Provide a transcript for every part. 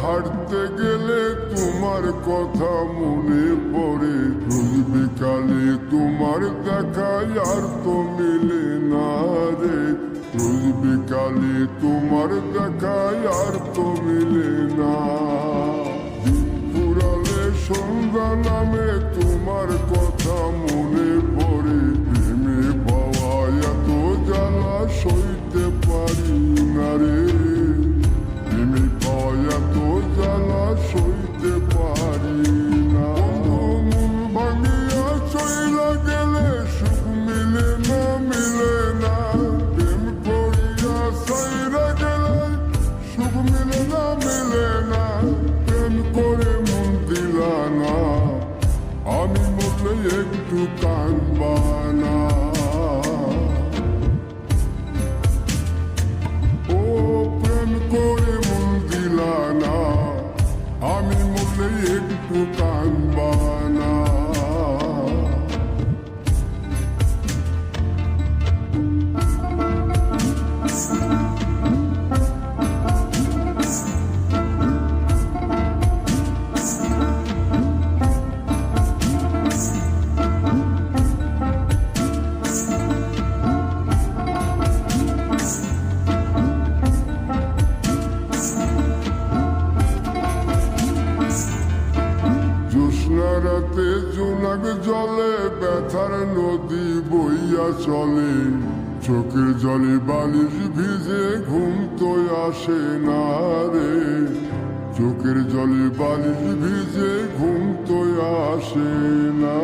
হাঁটতে গেলে তোমার কথা মনে পড়ে, রোজ বিকালে তোমার দেখা আর তো মিলে না রে, রোজ বিকালে তোমার দেখা আর তো মিলে না। দিন ফুরালে সন্ধ্যা নামে তোমার কথা মনে পড়ে, প্রেমে পাওয়া এত জ্বালা সইতে পারি না রে, প্রেমে পাওয়া এত জ্বালা সইতে পারি না। মন ভাঙিয়া চইলা গেলে সুখ মিলে না, মিলে না, প্রেম করিয়া সাইরা গেলে সুখ মিলে না, মিলে না, প্রেম করে মন দিলা না, আমি মরলে একটু কাঁদবা না। ও প্রেম করে মন দিলা না, আমি মরলে একটু কাঁদবা না। রাতে জোনাক জলে ব্যথার নদী বইয়া চলে, চোখের জলে বালিশ ভিজে ঘুম তো আসে না রে, চোখের জলে বালিশ ভিজে ঘুম তো আসে না।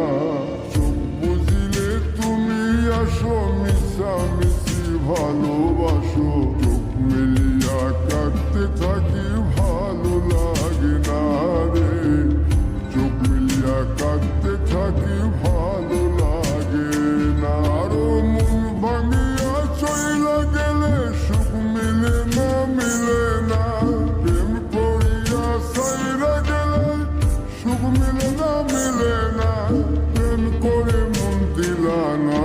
চোখ বুঝিলে তুমি আসো, মিশামিশি ভালোবাসো, চোখ মিলিয়া কাটতে থাকি ভালো লাগে না রে, চোখ মিলিয়া কাঁদতে থাকি ভালো লাগে না। আরো মন ভাঙিয়া চইলা গেলে সুখ মিলে না, মিলে না, প্রেম করিয়া সাইরা গেলে সুখ মিলে না, মিলে না, প্রেম করে মন দিলা না,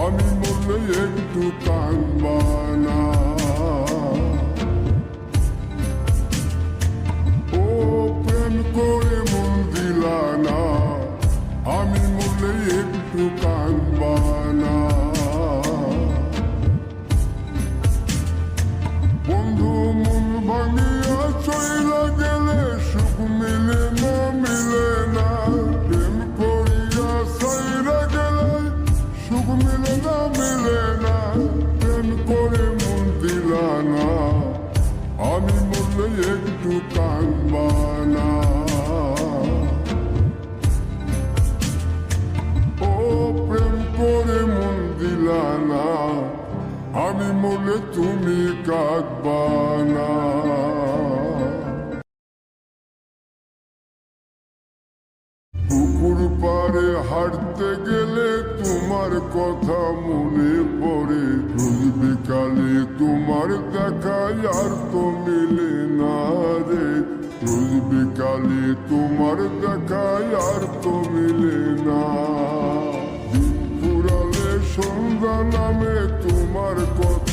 আমি মরলে একটু কাঁদবা না। ও প্রেম করে মন দিলা না, আমি মরলে একটু কাঁদবা না। বন্ধু মন ভাঙিয়া চইলা গেলে সুখ মিলে না, মিলে না, প্রেম করিয়া সাইরা গেলে সুখ মিলে না, মিলে না, প্রেম করে মন দিলা না, আমি মরলে একটু কাঁদবা না। ও প্রেম করে মন দিলা না, আমি মরলে তুমি কাঁদবা না। পুকুর পাড়ে হাঁটতে গেলে তোমার কথা মনে পড়ে, রোজ বিকালে তোমার দেখা আর তো মিলে না রে, রোজ বিকালে তোমার দেখা আর তো মিলে না। দিন ফুরালে সন্ধ্যা নামে তোমার কথা